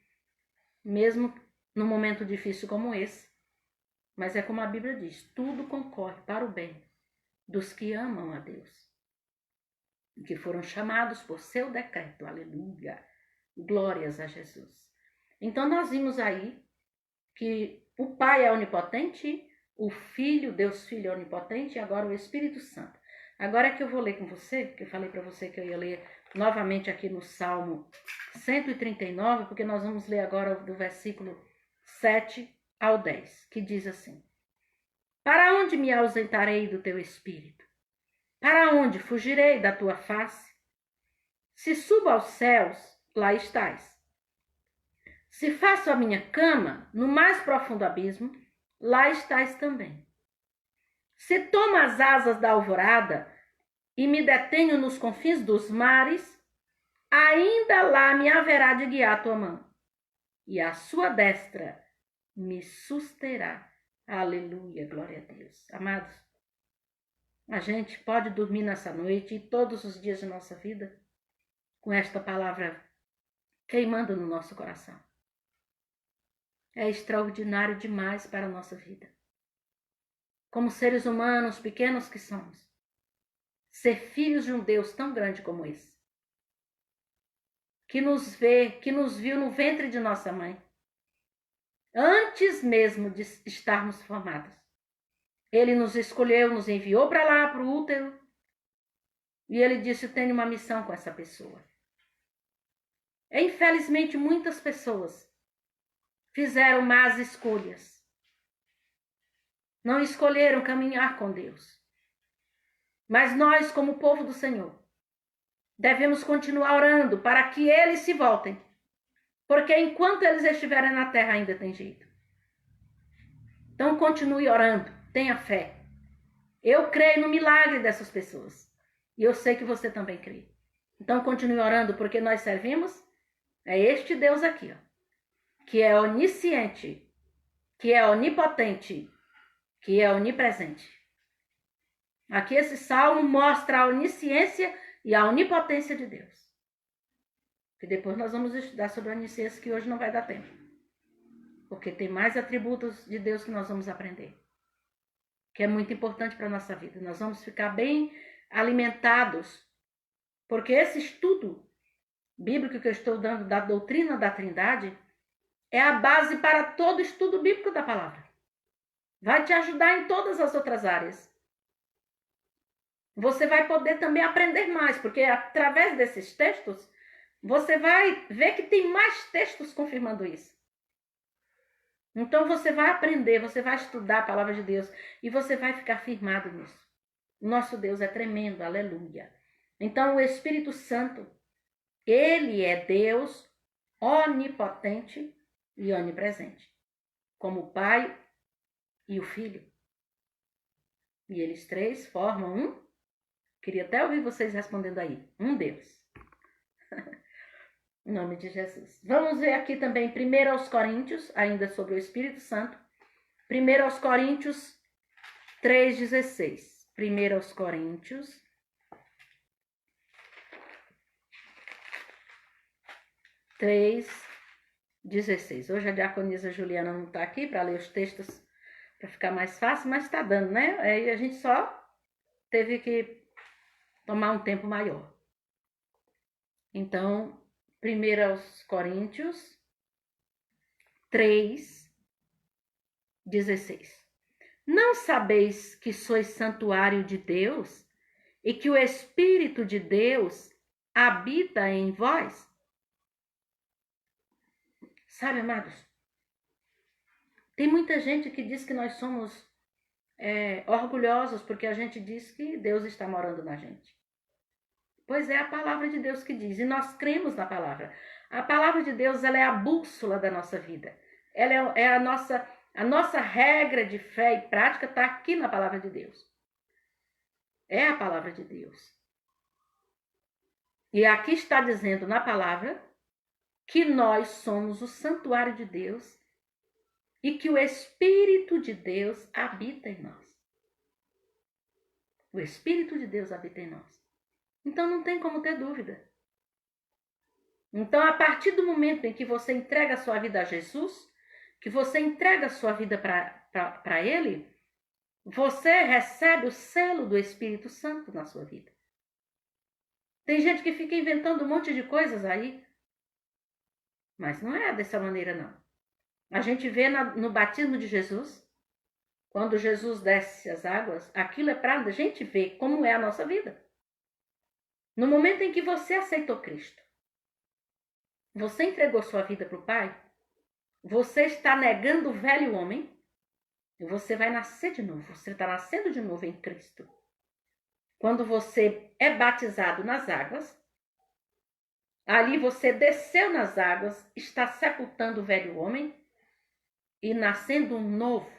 Speaker 1: mesmo num momento difícil como esse, mas é como a Bíblia diz, tudo concorre para o bem dos que amam a Deus, que foram chamados por seu decreto, aleluia, glórias a Jesus. Então nós vimos aí que o Pai é onipotente, o Filho, Deus Filho é onipotente e agora o Espírito Santo. Agora é que eu vou ler com você, porque eu falei para você que eu ia ler novamente aqui no Salmo 139, porque nós vamos ler agora do versículo 7 ao 10, que diz assim: Para onde me ausentarei do teu espírito? Para onde fugirei da tua face? Se subo aos céus, lá estás. Se faço a minha cama no mais profundo abismo, lá estás também. Se tomo as asas da alvorada e me detenho nos confins dos mares, ainda lá me haverá de guiar a tua mão, e a sua destra me susterá. Aleluia, glória a Deus. Amados, a gente pode dormir nessa noite e todos os dias de nossa vida com esta palavra queimando no nosso coração. É extraordinário demais para a nossa vida. Como seres humanos pequenos que somos, ser filhos de um Deus tão grande como esse, que nos vê, que nos viu no ventre de nossa mãe, antes mesmo de estarmos formados. Ele nos escolheu, nos enviou para lá, para o útero, e ele disse: eu tenho uma missão com essa pessoa. Infelizmente, muitas pessoas fizeram más escolhas. Não escolheram caminhar com Deus. Mas nós, como povo do Senhor, devemos continuar orando para que eles se voltem. Porque enquanto eles estiverem na terra, ainda tem jeito. Então, continue orando. Tenha fé. Eu creio no milagre dessas pessoas. E eu sei que você também crê. Então, continue orando, porque nós servimos a este Deus aqui, ó, que é onisciente, que é onipotente, que é onipresente. Aqui esse salmo mostra a onisciência e a onipotência de Deus. Que depois nós vamos estudar sobre a onisciência, que hoje não vai dar tempo. Porque tem mais atributos de Deus que nós vamos aprender. Que é muito importante para a nossa vida. Nós vamos ficar bem alimentados. Porque esse estudo bíblico que eu estou dando da doutrina da Trindade é a base para todo estudo bíblico da palavra. Vai te ajudar em todas as outras áreas. Você vai poder também aprender mais, porque através desses textos, você vai ver que tem mais textos confirmando isso. Então você vai aprender, você vai estudar a palavra de Deus e você vai ficar firmado nisso. Nosso Deus é tremendo, aleluia. Então o Espírito Santo, ele é Deus onipotente e onipresente, como o Pai e o Filho. E eles três formam um. Queria até ouvir vocês respondendo aí. Um Deus. Em nome de Jesus. Vamos ver aqui também 1 aos Coríntios, ainda sobre o Espírito Santo. 1 aos Coríntios 3,16. 1 aos Coríntios 3,16. Hoje a diaconisa Juliana não está aqui para ler os textos, para ficar mais fácil, mas está dando, né? Aí a gente só teve que tomar um tempo maior. Então, 1 aos Coríntios 3, 16. Não sabeis que sois santuário de Deus e que o Espírito de Deus habita em vós? Sabe, amados, tem muita gente que diz que nós somos orgulhosos porque a gente diz que Deus está morando na gente. Pois é a palavra de Deus que diz, e nós cremos na palavra. A palavra de Deus, ela é a bússola da nossa vida. Ela é a nossa regra de fé e prática está aqui na palavra de Deus. É a palavra de Deus. E aqui está dizendo na palavra que nós somos o santuário de Deus e que o Espírito de Deus habita em nós. O Espírito de Deus habita em nós. Então não tem como ter dúvida. Então, a partir do momento em que você entrega a sua vida a Jesus, que você entrega a sua vida para Ele, você recebe o selo do Espírito Santo na sua vida. Tem gente que fica inventando um monte de coisas aí, mas não é dessa maneira, não. A gente vê no batismo de Jesus, quando Jesus desce as águas, aquilo é para a gente ver como é a nossa vida. No momento em que você aceitou Cristo, você entregou sua vida para o Pai, você está negando o velho homem e você vai nascer de novo. Você está nascendo de novo em Cristo. Quando você é batizado nas águas, ali você desceu nas águas, está sepultando o velho homem e nascendo um novo.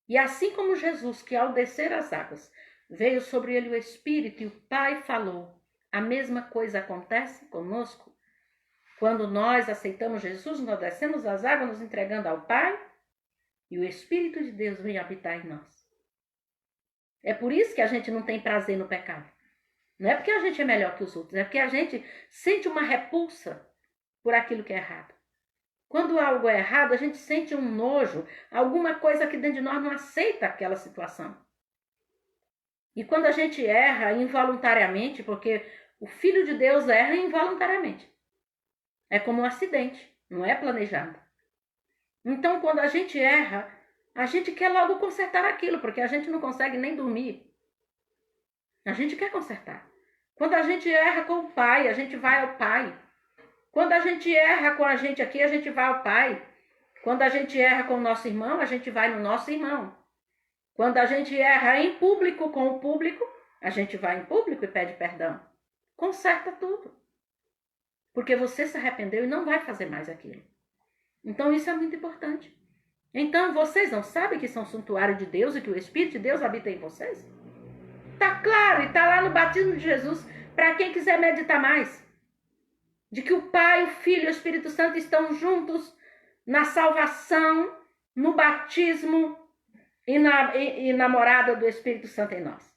Speaker 1: E assim como Jesus, que ao descer as águas, veio sobre ele o Espírito e o Pai falou, a mesma coisa acontece conosco. Quando nós aceitamos Jesus, nós descemos as águas, nos entregando ao Pai, e o Espírito de Deus vem habitar em nós. É por isso que a gente não tem prazer no pecado. Não é porque a gente é melhor que os outros, é porque a gente sente uma repulsa por aquilo que é errado. Quando algo é errado, a gente sente um nojo, alguma coisa que dentro de nós não aceita aquela situação. E quando a gente erra involuntariamente, porque o Filho de Deus erra involuntariamente. É como um acidente, não é planejado. Então, quando a gente erra, a gente quer logo consertar aquilo, porque a gente não consegue nem dormir. A gente quer consertar. Quando a gente erra com o Pai, a gente vai ao Pai. Quando a gente erra com a gente aqui, a gente vai ao Pai. Quando a gente erra com o nosso irmão, a gente vai no nosso irmão. Quando a gente erra em público com o público, a gente vai em público e pede perdão. Conserta tudo. Porque você se arrependeu e não vai fazer mais aquilo. Então isso é muito importante. Então vocês não sabem que são santuário de Deus e que o Espírito de Deus habita em vocês? Está claro e está lá no batismo de Jesus para quem quiser meditar mais. De que o Pai, o Filho e o Espírito Santo estão juntos na salvação, no batismo e na morada do Espírito Santo em nós.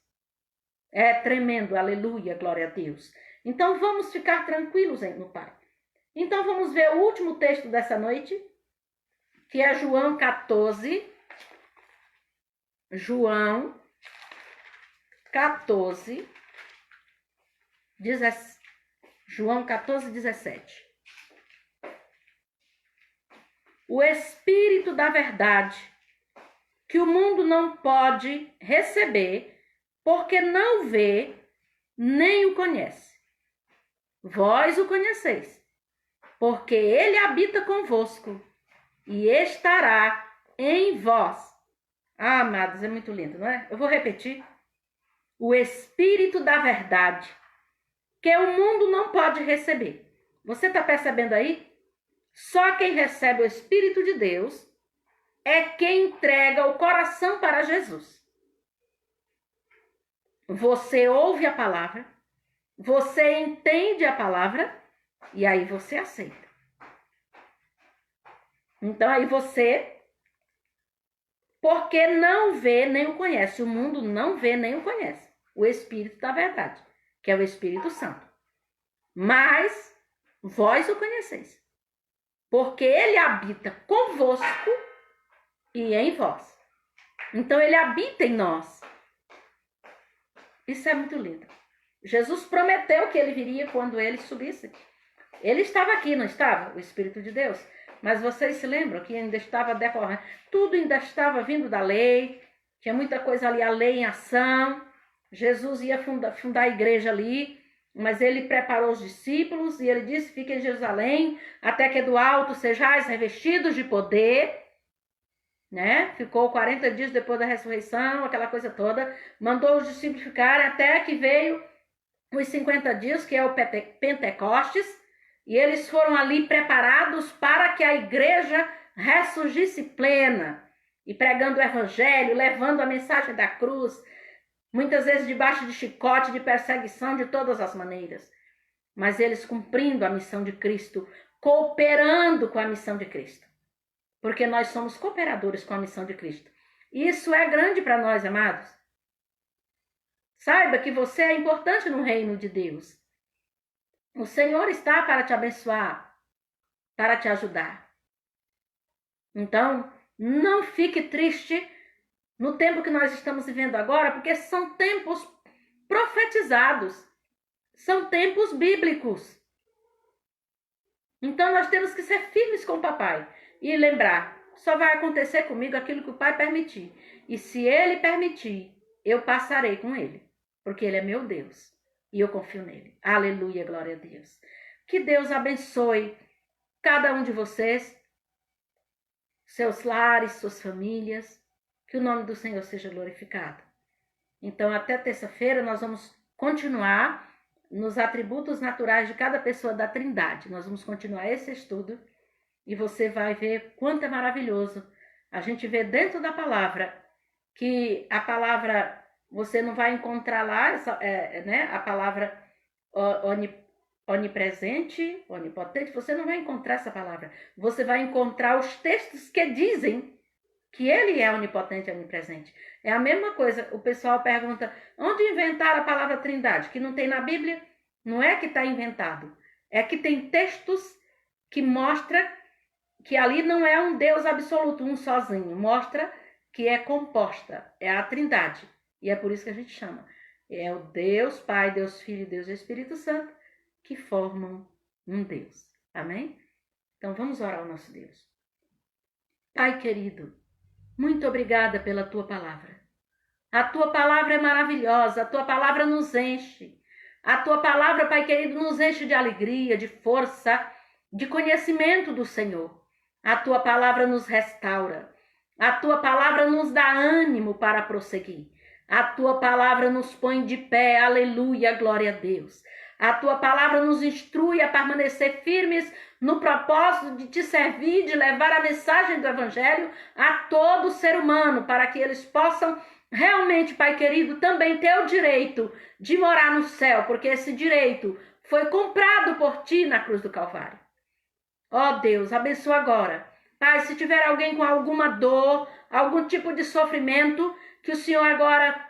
Speaker 1: É tremendo, aleluia, glória a Deus. Então vamos ficar tranquilos no Pai. Então vamos ver o último texto dessa noite, que é João 14. João 14, 17. O Espírito da verdade, que o mundo não pode receber, porque não vê, nem o conhece. Vós o conheceis, porque ele habita convosco e estará em vós. Ah, amados, é muito lindo, não é? Eu vou repetir. O Espírito da verdade, que o mundo não pode receber. Você está percebendo aí? Só quem recebe o Espírito de Deus é quem entrega o coração para Jesus. Você ouve a palavra, você entende a palavra e aí você aceita. Então aí você, porque não vê nem o conhece, o mundo não vê nem o conhece, o Espírito da verdade, que é o Espírito Santo. Mas vós o conheceis, porque ele habita convosco e em vós. Então ele habita em nós. Isso é muito lindo. Jesus prometeu que ele viria quando ele subisse. Ele estava aqui, não estava? O Espírito de Deus. Mas vocês se lembram que ainda estava decorrendo, tudo ainda estava vindo da lei, tinha muita coisa ali, a lei em ação. Jesus ia fundar a igreja ali, mas ele preparou os discípulos e ele disse: fiquem em Jerusalém, até que do alto sejais revestidos de poder, né? Ficou 40 dias depois da ressurreição, aquela coisa toda, mandou os discípulos ficarem até que veio os 50 dias, que é o Pentecostes, e eles foram ali preparados para que a igreja ressurgisse plena, e pregando o evangelho, levando a mensagem da cruz, muitas vezes debaixo de chicote, de perseguição, de todas as maneiras, mas eles cumprindo a missão de Cristo, cooperando com a missão de Cristo, porque nós somos cooperadores com a missão de Cristo. Isso é grande para nós, amados. Saiba que você é importante no reino de Deus. O Senhor está para te abençoar, para te ajudar. Então, não fique triste no tempo que nós estamos vivendo agora, porque são tempos profetizados, são tempos bíblicos. Então, nós temos que ser firmes com o papai e lembrar, só vai acontecer comigo aquilo que o pai permitir. E se ele permitir, eu passarei com ele, porque ele é meu Deus e eu confio nele. Aleluia, glória a Deus. Que Deus abençoe cada um de vocês, seus lares, suas famílias, que o nome do Senhor seja glorificado. Então, até terça-feira, nós vamos continuar nos atributos naturais de cada pessoa da Trindade. Nós vamos continuar esse estudo e você vai ver quanto é maravilhoso. A gente vê dentro da palavra, que a palavra, você não vai encontrar lá, a palavra onipresente, onipotente, você não vai encontrar essa palavra. Você vai encontrar os textos que dizem que ele é onipotente e onipresente. É a mesma coisa, o pessoal pergunta, onde inventaram a palavra Trindade? Que não tem na Bíblia? Não é que está inventado, é que tem textos que mostram que ali não é um Deus absoluto, um sozinho, mostra que é composta, é a Trindade. E é por isso que a gente chama. É o Deus Pai, Deus Filho e Deus Espírito Santo que formam um Deus. Amém? Então vamos orar ao nosso Deus. Pai querido, muito obrigada pela tua palavra. A tua palavra é maravilhosa, a tua palavra nos enche. A tua palavra, Pai querido, nos enche de alegria, de força, de conhecimento do Senhor. A tua palavra nos restaura. A tua palavra nos dá ânimo para prosseguir. A tua palavra nos põe de pé, aleluia, glória a Deus. A tua palavra nos instrui a permanecer firmes no propósito de te servir, de levar a mensagem do Evangelho a todo ser humano, para que eles possam realmente, Pai querido, também ter o direito de morar no céu, porque esse direito foi comprado por ti na cruz do Calvário. Ó Deus, abençoa agora. Pai, se tiver alguém com alguma dor, algum tipo de sofrimento, que o Senhor agora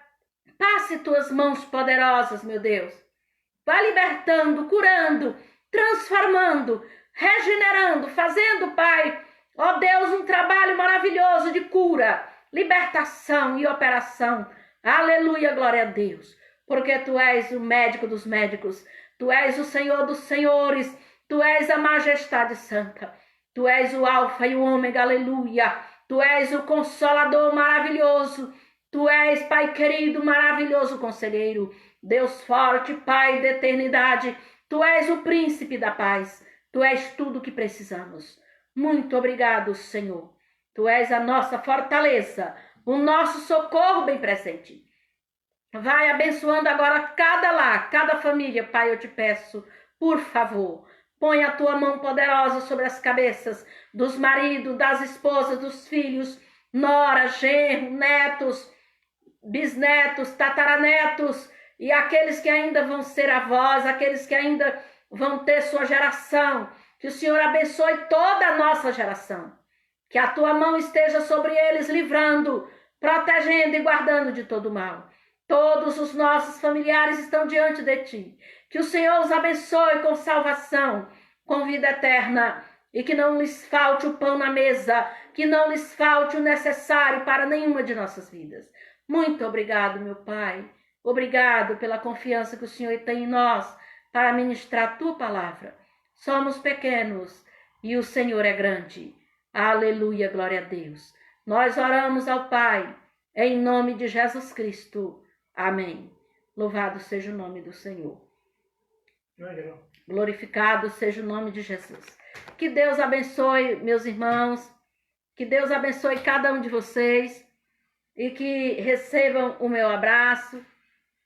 Speaker 1: passe tuas mãos poderosas, meu Deus. Vai libertando, curando, transformando, regenerando, fazendo, Pai, ó Deus, um trabalho maravilhoso de cura, libertação e operação. Aleluia, glória a Deus. Porque Tu és o médico dos médicos, Tu és o Senhor dos senhores, Tu és a majestade santa, Tu és o alfa e o ômega, aleluia. Tu és o consolador maravilhoso, Tu és, Pai querido, maravilhoso conselheiro, Deus forte, Pai da eternidade, Tu és o príncipe da paz, Tu és tudo o que precisamos. Muito obrigado, Senhor. Tu és a nossa fortaleza, o nosso socorro bem presente. Vai abençoando agora cada lar, cada família, Pai, eu te peço, por favor. Põe a tua mão poderosa sobre as cabeças dos maridos, das esposas, dos filhos, nora, genro, netos, bisnetos, tataranetos e aqueles que ainda vão ser avós, aqueles que ainda vão ter sua geração. Que o Senhor abençoe toda a nossa geração. Que a tua mão esteja sobre eles, livrando, protegendo e guardando de todo mal. Todos os nossos familiares estão diante de ti. Que o Senhor os abençoe com salvação, com vida eterna, e que não lhes falte o pão na mesa, que não lhes falte o necessário para nenhuma de nossas vidas. Muito obrigado, meu Pai. Obrigado pela confiança que o Senhor tem em nós para ministrar a tua palavra. Somos pequenos e o Senhor é grande. Aleluia, glória a Deus. Nós oramos ao Pai, em nome de Jesus Cristo. Amém. Louvado seja o nome do Senhor. Glorificado seja o nome de Jesus. Que Deus abençoe, meus irmãos. Que Deus abençoe cada um de vocês. E que recebam o meu abraço.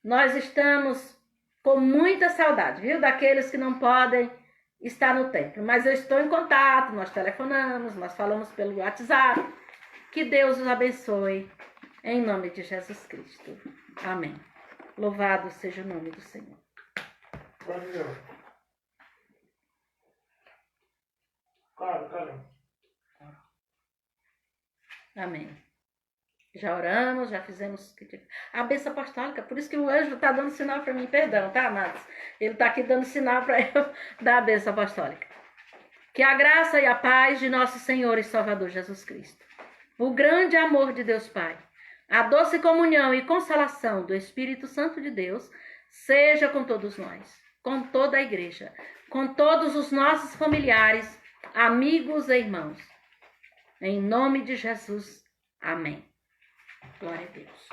Speaker 1: Nós estamos com muita saudade, viu? Daqueles que não podem estar no templo. Mas eu estou em contato, nós telefonamos, nós falamos pelo WhatsApp. Que Deus os abençoe, em nome de Jesus Cristo. Amém. Louvado seja o nome do Senhor.
Speaker 2: Claro.
Speaker 1: Amém. Já oramos, já fizemos a bênção apostólica. Por isso que o anjo está dando sinal para mim. Perdão, tá, amados? Ele está aqui dando sinal para eu dar a bênção apostólica. Que a graça e a paz de nosso Senhor e Salvador Jesus Cristo, o grande amor de Deus Pai, a doce comunhão e consolação do Espírito Santo de Deus, seja com todos nós, com toda a igreja, com todos os nossos familiares, amigos e irmãos. Em nome de Jesus. Amém. Glória a Deus.